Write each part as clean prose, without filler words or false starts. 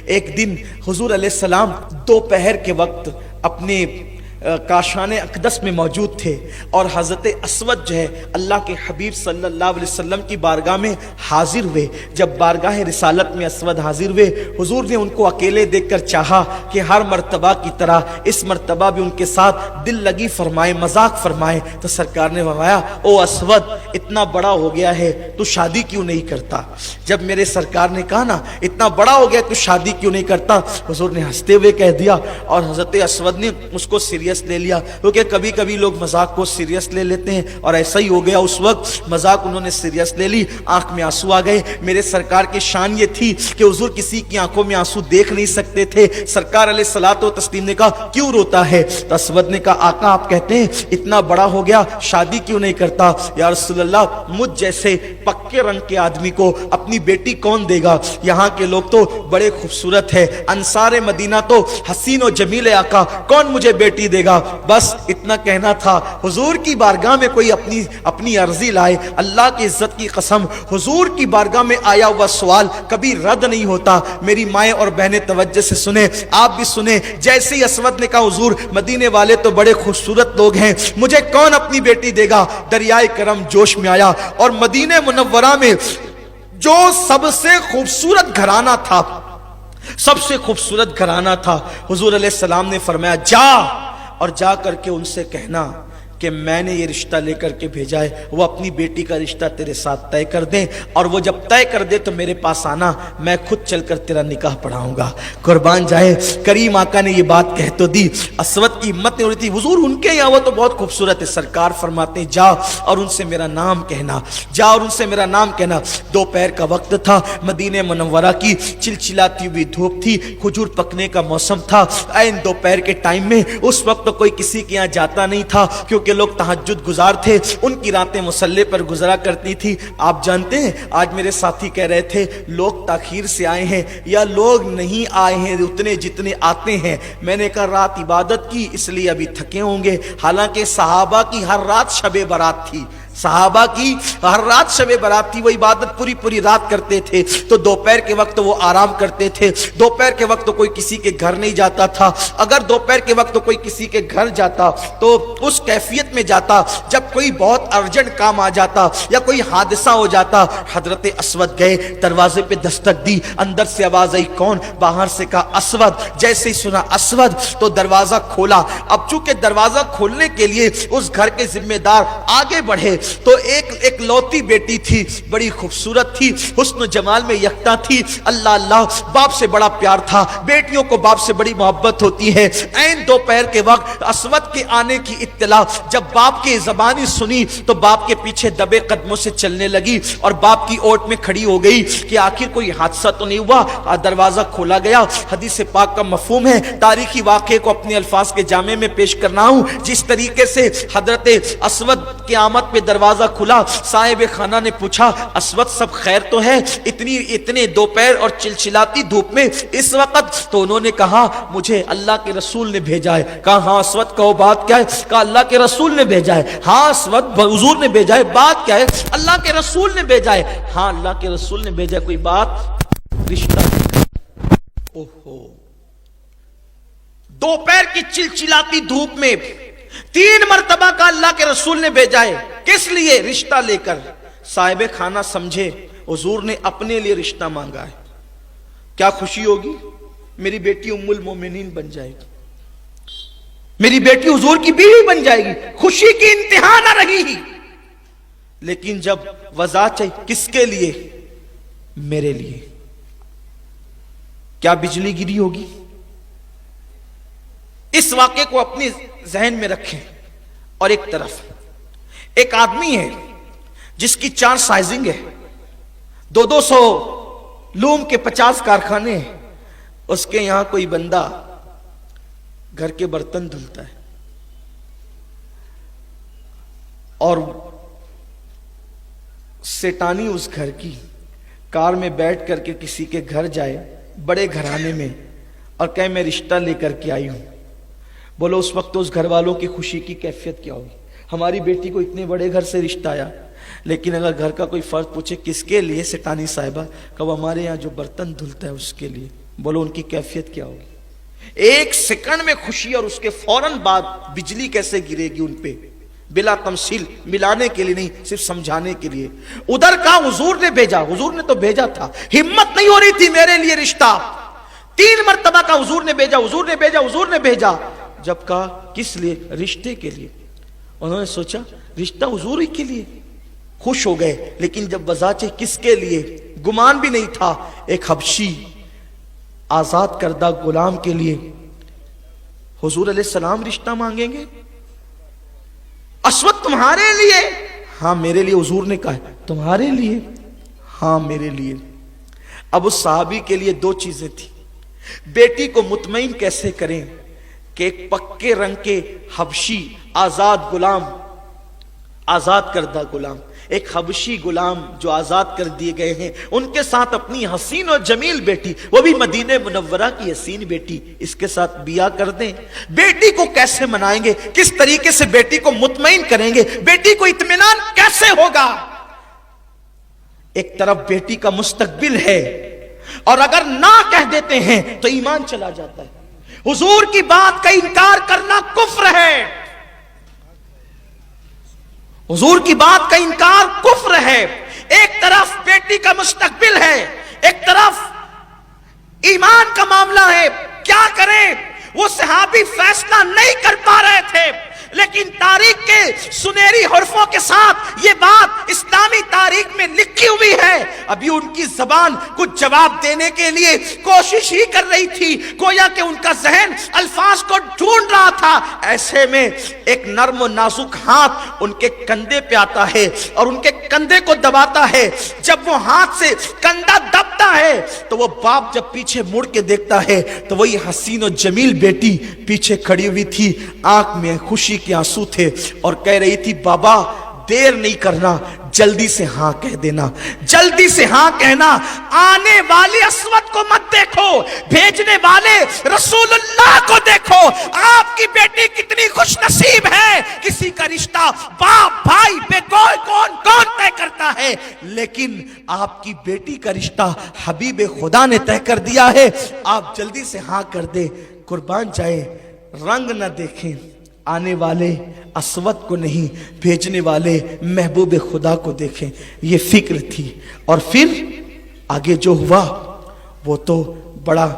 ایک دن حضور علیہ السلام دوپہر کے وقت اپنے کاشان اقدس میں موجود تھے اور حضرت اسود جو ہے اللہ کے حبیب صلی اللہ علیہ وسلم کی بارگاہ میں حاضر ہوئے۔ جب بارگاہ رسالت میں اسود حاضر ہوئے، حضور نے ان کو اکیلے دیکھ کر چاہا کہ ہر مرتبہ کی طرح اس مرتبہ بھی ان کے ساتھ دل لگی فرمائے، مذاق فرمائے۔ تو سرکار نے فرمایا، او اسود، اتنا بڑا ہو گیا ہے تو شادی کیوں نہیں کرتا؟ جب میرے سرکار نے کہا نا اتنا بڑا ہو گیا تو شادی کیوں نہیں کرتا، حضور نے ہنستے ہوئے کہہ دیا، اور حضرت اسود نے اس کو سیریس لے لیا، کیونکہ کبھی کبھی لوگ مذاق کو سیریس لے لیتے ہیں، اور ایسا ہی ہو گیا اس وقت، مذاق انہوں نے سیریس لے لی، آنکھ میں آنسو آ گئے۔ میرے سرکار کی شان یہ تھی کہ حضور کسی کی آنکھوں میں آنسو دیکھ نہیں سکتے تھے۔ سرکار علیہ الصلوۃ والتسلیم نے کہا کیوں روتا ہے؟ تو اسود نے کہا آقا آپ کہتے ہیں اتنا بڑا ہو گیا شادی کیوں نہیں کرتا؟ یا رسول اللہ، مجھ جیسے پکے رنگ کے آدمی کو اپنی بیٹی کون دے گا؟ یہاں کے لوگ تو بڑے خوبصورت ہے، انصار مدینہ تو حسین و جمیل ہے، آقا کون مجھے بیٹی دے گا؟ بس اتنا کہنا تھا۔ حضور کی بارگاہ میں کوئی اپنی عرضی لائے، اللہ کی عزت کی قسم، حضور کی بارگاہ میں آیا ہوا سوال کبھی رد نہیں ہوتا۔ میری مائیں اور بہنیں توجہ سے سنیں، آپ بھی سنیں۔ جیسے ہی اسود نے کہا حضور مدینے والے تو بڑے خوبصورت لوگ ہیں، مجھے کون اپنی بیٹی دے گا؟ دریائے کرم جوش میں آیا، اور مدینے منورہ میں جو سب سے خوبصورت گھرانہ تھا، سب سے خوبصورت گھرانہ تھا، حضور علیہ السلام نے فرمایا جا اور جا کر کے ان سے کہنا کہ میں نے یہ رشتہ لے کر کے بھیجا ہے، وہ اپنی بیٹی کا رشتہ تیرے ساتھ طے کر دیں، اور وہ جب طے کر دے تو میرے پاس آنا، میں خود چل کر تیرا نکاح پڑھاؤں گا۔ قربان جائے، کریم آقا نے یہ بات کہہ تو دی، اسود کی ہمت نہیں ہو رہی تھی، حضور ان کے یہاں وہ تو بہت خوبصورت ہے۔ سرکار فرماتے ہیں جا اور ان سے میرا نام کہنا، جا اور ان سے میرا نام کہنا۔ دوپہر کا وقت تھا، مدینہ منورہ کی چلچلاتی ہوئی دھوپ تھی، کھجور پکنے کا موسم تھا۔ عین دوپہر کے ٹائم میں اس وقت کوئی کسی کے یہاں جاتا نہیں تھا، کیونکہ لوگ تہجد گزار تھے، ان کی راتیں مصلی پر گزرا کرتی تھی۔ آپ جانتے ہیں آج میرے ساتھی کہہ رہے تھے لوگ تاخیر سے آئے ہیں یا لوگ نہیں آئے ہیں اتنے جتنے آتے ہیں۔ میں نے کہا رات عبادت کی اس لیے ابھی تھکے ہوں گے، حالانکہ صحابہ کی ہر رات شب برات تھی، صحابہ کی ہر رات شب برات تھی، وہ عبادت پوری رات کرتے تھے، تو دوپہر کے وقت وہ آرام کرتے تھے۔ دوپہر کے وقت کوئی کسی کے گھر نہیں جاتا تھا، اگر دوپہر کے وقت کوئی کسی کے گھر جاتا تو اس کیفیت میں جاتا جب کوئی بہت ارجنٹ کام آ جاتا یا کوئی حادثہ ہو جاتا۔ حضرت اسود گئے، دروازے پہ دستک دی، اندر سے آواز آئی کون؟ باہر سے کہا اسود۔ جیسے ہی سنا اسود تو دروازہ کھولا۔ اب چونکہ دروازہ کھولنے کے لیے اس گھر کے ذمہ دار آگے بڑھے تو ایک لوتی بیٹی تھی، بڑی خوبصورت تھی، حسن و جمال میں یکتا تھی، اللہ اللہ، باپ سے بڑا پیار تھا، بیٹیوں کو باپ سے بڑی محبت ہوتی ہے۔ عین دوپہر کے وقت اسود کے آنے کی اطلاع جب باپ کی زبانی سنی تو باپ کے پیچھے دبے قدموں سے چلنے لگی اور باپ کی اوٹ میں کھڑی ہو گئی کہ آخر کوئی حادثہ تو نہیں ہوا۔ دروازہ کھولا گیا، حدیث پاک کا مفہوم ہے، تاریخی واقعے کو اپنے الفاظ کے جامع میں پیش کرنا ہوں۔ جس طریقے سے حضرت اسود کی آمد پہ دروازہ کھلا، صاحب خانہ نے پوچھا اسود سب خیر تو ہے اتنے دوپہر اور چلچلاتی دھوپ میں اس وقت؟ تو انہوں نے کہا مجھے اللہ کے رسول نے بھیجا ہے۔ کہا ہاں اسود کہو بات کیا ہے؟ کہا اللہ کے رسول نے بھیجا ہے۔ ہاں اسود حضور نے بھیجا ہے، بات کیا ہے؟ اللہ کے رسول نے بھیجا ہے۔ ہاں اللہ کے رسول نے بھیجا ہے، کوئی بات؟ رشتہ۔ اوہو، دوپہر کی چلچلاتی دھوپ میں 3 مرتبہ کا اللہ کے رسول نے بھیجا ہے، کس لیے؟ رشتہ لے کر۔ صاحب خانہ سمجھے حضور نے اپنے لیے رشتہ مانگا ہے، کیا خوشی ہوگی؟ میری بیٹی ام المومنین بن جائے گی، میری بیٹی حضور کی بیوی بن جائے گی، خوشی کی انتہا نہ رہی ہی۔ لیکن جب وضاحت چاہیے، کس کے لیے؟ میرے لیے۔ کیا بجلی گری ہوگی؟ اس واقعے کو اپنے ذہن میں رکھیں۔ اور ایک طرف ایک آدمی ہے جس کی 4 سائزنگ ہے، 200 لوم کے 50 کارخانے ہیں، اس کے یہاں کوئی بندہ گھر کے برتن دھلتا ہے اور سیٹانی اس گھر کی کار میں بیٹھ کر کے کسی کے گھر جائے، بڑے گھرانے میں، اور کہے میں رشتہ لے کر کے آئی ہوں۔ بولو اس وقت اس گھر والوں کی خوشی کی کیفیت کیا ہوگی؟ ہماری بیٹی کو اتنے بڑے گھر سے رشتہ آیا۔ لیکن اگر گھر کا کوئی فرد پوچھے کس کے لیے؟ سیٹانی صاحبہ، کہ وہ ہمارے یہاں جو برتن دھلتا ہے اس کے لیے۔ بولو ان کی کیفیت کیا ہوگی؟ ایک سیکنڈ میں خوشی اور اس کے فوراً بعد بجلی کیسے گرے گی ان پہ، بلا تمثیل، ملانے کے لیے نہیں، صرف سمجھانے کے لیے۔ ادھر کا حضور نے بھیجا، حضور نے تو بھیجا تھا، ہمت نہیں ہو رہی تھی میرے لیے رشتہ، 3 مرتبہ کا حضور نے بھیجا، حضور نے بھیجا، حضور نے بھیجا۔ جب کہا کس لیے؟ رشتے کے لیے۔ انہوں نے سوچا رشتہ حضور ہی کے لیے، خوش ہو گئے۔ لیکن جب بذاچہ کس کے لیے، گمان بھی نہیں تھا، ایک حبشی آزاد کردہ غلام کے لیے حضور علیہ السلام رشتہ مانگیں گے؟ اسود تمہارے لیے؟ ہاں میرے لیے، حضور نے کہا ہے۔ تمہارے لیے؟ ہاں میرے لیے۔ اب اس صحابی کے لیے 2 چیزیں تھی، بیٹی کو مطمئن کیسے کریں کہ ایک پکے رنگ کے حبشی آزاد غلام، آزاد کردہ غلام، ایک حبشی غلام جو آزاد کر دیے گئے ہیں، ان کے ساتھ اپنی حسین اور جمیل بیٹی، وہ بھی مدینہ منورہ کی حسین بیٹی، اس کے ساتھ بیاہ کر دیں۔ بیٹی کو کیسے منائیں گے؟ کس طریقے سے بیٹی کو مطمئن کریں گے؟ بیٹی کو اطمینان کیسے ہوگا؟ ایک طرف بیٹی کا مستقبل ہے، اور اگر نہ کہہ دیتے ہیں تو ایمان چلا جاتا ہے۔ حضور کی بات کا انکار کرنا کفر ہے، حضور کی بات کا انکار کفر ہے۔ ایک طرف بیٹی کا مستقبل ہے، ایک طرف ایمان کا معاملہ ہے، کیا کریں؟ وہ صحابی فیصلہ نہیں کر پا رہے تھے، لیکن تاریخ کے سنہری حرفوں کے ساتھ یہ بات اسلامی تاریخ میں لکھی ہوئی ہے۔ ابھی ان کی زبان کچھ جواب دینے کے لیے کوشش ہی کر رہی تھی، گویا کہ ان کا ذہن الفاظ کو ڈھونڈ رہا تھا۔ ایسے میں ایک نرم و نازک ہاتھ ان کے کندھے پہ آتا ہے اور ان کے کندھے کو دباتا ہے۔ جب وہ ہاتھ سے کندھا دبتا ہے تو وہ باپ جب پیچھے مڑ کے دیکھتا ہے تو وہی حسین و جمیل بیٹی پیچھے کھڑی ہوئی تھی، آنکھ میں خوشی کے آنسو تھے، اور کہہ رہی تھی بابا دیر نہیں کرنا، جلدی سے ہاں کہہ دینا، جلدی سے ہاں کہنا۔ آنے والے اسود کو مت دیکھو، بھیجنے والے رسول اللہ کو دیکھو۔ آپ کی بیٹی کتنی خوش نصیب ہے، کسی کا رشتہ باپ بھائی بے کوئی کون طے کرتا ہے، لیکن آپ کی بیٹی کا رشتہ حبیب خدا نے طے کر دیا ہے۔ آپ جلدی سے ہاں کر دے، قربان جائے، رنگ نہ دیکھیں، آنے والے اسود کو نہیں، بھیجنے والے محبوب خدا کو دیکھیں، یہ فکر تھی۔ اور پھر آگے جو ہوا وہ تو بڑا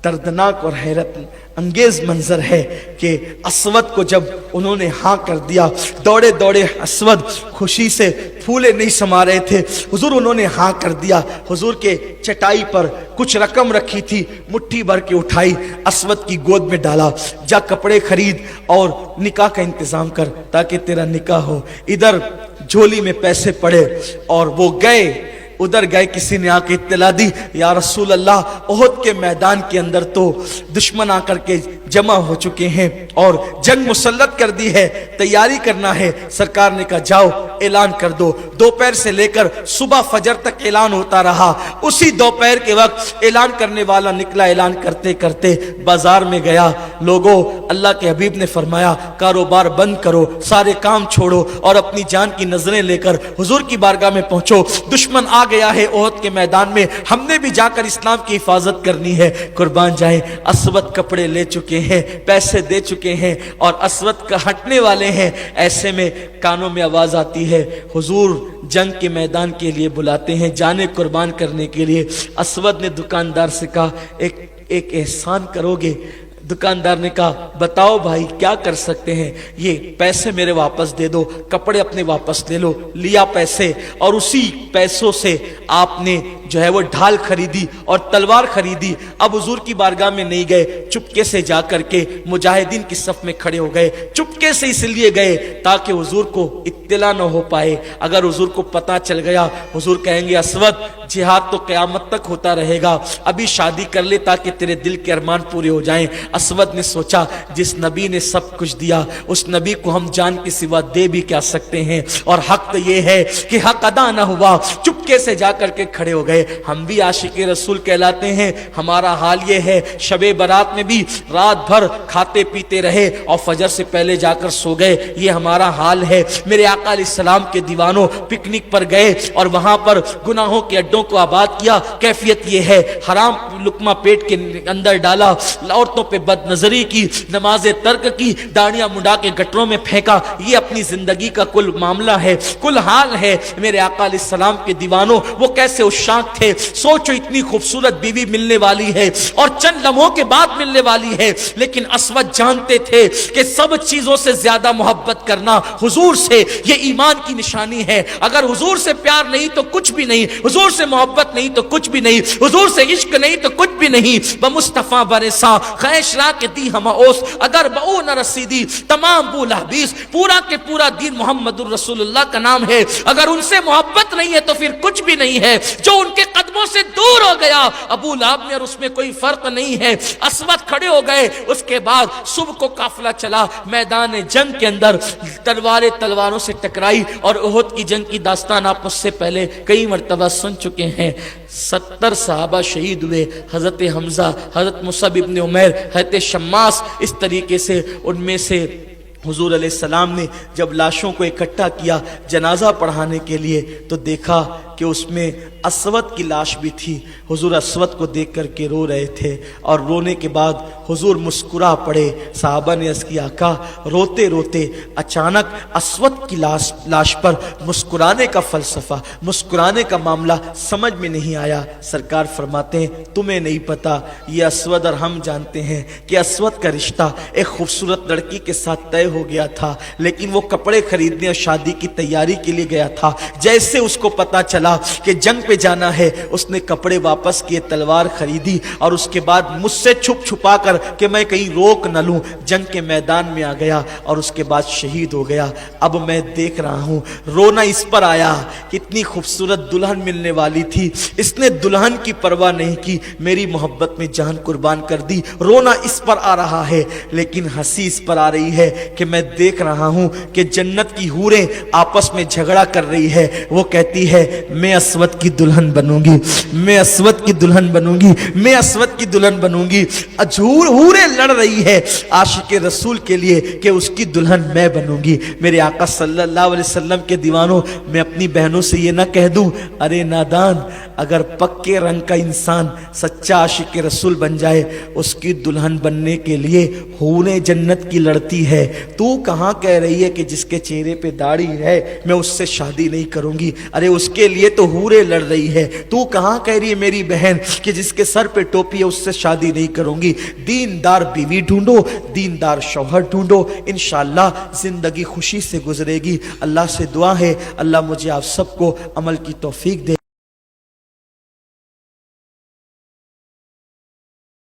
دردناک اور حیرت انگیز منظر ہے کہ اسود کو جب انہوں نے ہاں کر دیا، دوڑے دوڑے اسود خوشی سے پھولے نہیں سما رہے تھے، حضور انہوں نے ہاں کر دیا۔ حضور کے چٹائی پر کچھ رقم رکھی تھی، مٹھی بھر کے اٹھائی، اسود کی گود میں ڈالا، جا کپڑے خرید اور نکاح کا انتظام کر تاکہ تیرا نکاح ہو۔ ادھر جھولی میں پیسے پڑے اور وہ گئے، ادھر گئے، کسی نے آ کے اطلاع دی یا رسول اللہ احد کے میدان کے اندر تو دشمن آ کر کے جمع ہو چکے ہیں اور جنگ مسلط کر دی ہے، تیاری کرنا ہے۔ سرکار نے کہا جاؤ اعلان کر دو۔ دوپہر سے لے کر صبح فجر تک اعلان ہوتا رہا۔ اسی دوپہر کے وقت اعلان کرنے والا نکلا، اعلان کرتے کرتے بازار میں گیا۔ لوگوں، اللہ کے حبیب نے فرمایا کاروبار بند کرو، سارے کام چھوڑو اور اپنی جان کی نظریں لے کر حضور کی بارگاہ میں پہنچو، دشمن آ گیا ہے احد کے میدان میں، ہم نے بھی جا کر اسلام کی حفاظت کرنی ہے۔ قربان جائیں، اسود کپڑے لے چکے ہیں، پیسے دے چکے ہیں اور اسود کا ہٹنے والے ہیں۔ ایسے میں کانوں میں آواز آتی ہے، حضور جنگ کے میدان کے لیے بلاتے ہیں، جانے قربان کرنے کے لیے۔ اسود نے دکاندار سے کہا ایک احسان کرو گے؟ دکاندار نے کہا بتاؤ بھائی کیا کر سکتے ہیں؟ یہ پیسے میرے واپس دے دو، کپڑے اپنے واپس لے لو۔ لیا پیسے، اور اسی پیسوں سے آپ نے جو ہے وہ ڈھال خریدی اور تلوار خریدی۔ اب حضور کی بارگاہ میں نہیں گئے، چپکے سے جا کر کے مجاہدین کی صف میں کھڑے ہو گئے۔ چپکے سے اس لیے گئے تاکہ حضور کو اطلاع نہ ہو پائے، اگر حضور کو پتہ چل گیا حضور کہیں گے اسود جہاد تو قیامت تک ہوتا رہے گا، ابھی شادی کر لے تاکہ تیرے دل کے ارمان پورے ہو جائیں۔ اسود نے سوچا جس نبی نے سب کچھ دیا اس نبی کو ہم جان کے سوا دے بھی کیا سکتے ہیں، اور حق تو یہ ہے کہ حق ادا نہ ہوا۔ چپکے سے جا کر کے کھڑے ہو گئے۔ ہے ہم بھی عاشق رسول کہلاتے ہیں. ہمارا حال یہ ہے شب برات میں بھی رات بھر کھاتے پیتے رہے اور فجر سے پہلے جا کر سو گئے, یہ ہمارا حال ہے. میرے آقا علیہ السلام کے دیوانوں پکنک پر گئے اور وہاں پر گناہوں کے اڈوں کو آباد کیا. کیفیت یہ ہے حرام لقمہ پیٹ کے اندر ڈالا, عورتوں پہ بد نظری کی, نمازیں ترک کی, داڑیاں مڈا کے گٹروں میں پھینکا. یہ اپنی زندگی کا کل معاملہ ہے, کل حال ہے. میرے آقا علیہ السلام کے دیوانوں وہ کیسے عشاق تھے. سوچو اتنی خوبصورت بیوی ملنے والی ہے اور چند لمحوں کے بعد ملنے والی ہے, لیکن اسود جانتے تھے کہ سب چیزوں سے زیادہ محبت کرنا حضور سے یہ ایمان کی نشانی ہے. اگر حضور سے پیار نہیں تو کچھ بھی نہیں, حضور سے محبت نہیں تو کچھ بھی نہیں, حضور سے عشق نہیں تو کچھ بھی نہیں. بمصطفیٰ برسا خیشرا کے دی ہم اوس, اگر بہو نہ رسیدی تمام بولا بیس. پورا کے پورا دین محمد الرسول اللہ کا نام ہے. اگر ان سے محبت نہیں ہے تو پھر کچھ بھی نہیں ہے. جو ان کے قدموں سے دور ہو گیا ابو لہب میں اور اس میں کوئی فرق نہیں ہے. اسود کھڑے ہو گئے. اس کے بعد صبح کو قافلہ چلا میدان جنگ کے اندر, تلواروں سے ٹکرائی. اور احد کی جنگ کی داستان آپ اس سے پہلے کئی مرتبہ سن چکے ہیں. 70 صحابہ شہید ہوئے, حضرت حمزہ, حضرت مصعب ابن عمیر, حضرت شماس. اس طریقے سے ان میں سے حضور علیہ السلام نے جب لاشوں کو اکٹھا کیا جنازہ پڑھانے کے لیے تو دیکھا کہ اس میں اسود کی لاش بھی تھی. حضور اسود کو دیکھ کر کے رو رہے تھے اور رونے کے بعد حضور مسکرا پڑے. صحابہ نے عرض کیا آقا روتے روتے اچانک اسود کی لاش پر مسکرانے کا فلسفہ, مسکرانے کا معاملہ سمجھ میں نہیں آیا. سرکار فرماتے ہیں تمہیں نہیں پتا, یہ اسود اور ہم جانتے ہیں کہ اسود کا رشتہ ایک خوبصورت لڑکی کے ساتھ طے ہو گیا تھا, لیکن وہ کپڑے خریدنے اور شادی کی تیاری کے لیے گیا تھا. جیسے اس کو پتا چلا کہ جنگ پہ جانا ہے اس نے کپڑے واپس کیے, تلوار خریدی اور اس کے بعد مجھ سے چھپ چھپا کر کہ میں کہیں روک نہ لوں جنگ کے میدان میں آ گیا اور اس کے بعد شہید ہو گیا. اب میں دیکھ رہا ہوں رونا اس پر آیا کہ اتنی خوبصورت دلہن ملنے والی تھی, اس نے دلہن کی پرواہ نہیں کی, میری محبت میں جان قربان کر دی. رونا اس پر آ رہا ہے, لیکن ہنسی اس پر آ رہی ہے کہ میں دیکھ رہا ہوں کہ جنت کی حوریں آپس میں جھگڑا کر رہی ہے. وہ کہتی ہے میں اسود کی دلہن بنوں گی, میں اسود کی دلہن بنوں گی, میں اسود کی دلہن بنوں گی. حوریں لڑ رہی ہے عاشق رسول کے لیے کہ اس کی دلہن میں بنوں گی. میرے آقا صلی اللہ علیہ وسلم کے دیوانوں, میں اپنی بہنوں سے یہ نہ کہہ دوں ارے نادان, اگر پکے رنگ کا انسان سچا عاشق رسول بن جائے اس کی دلہن بننے کے لیے حوریں جنت کی لڑتی ہے. تو کہاں کہہ رہی ہے کہ جس کے چہرے پہ داڑھی ہے میں اس سے شادی نہیں کروں گی, ارے اس کے لیے تو حوریں لڑ رہی ہے. تو کہاں کہہ رہی ہے میری بہن کہ جس کے سر پہ ٹوپی ہے اس سے شادی نہیں کروں گی. دیندار بیوی ڈھونڈو, دیندار شوہر ڈھونڈو, انشاءاللہ زندگی خوشی سے گزرے گی. اللہ سے دعا ہے اللہ مجھے آپ سب کو عمل کی توفیق دے.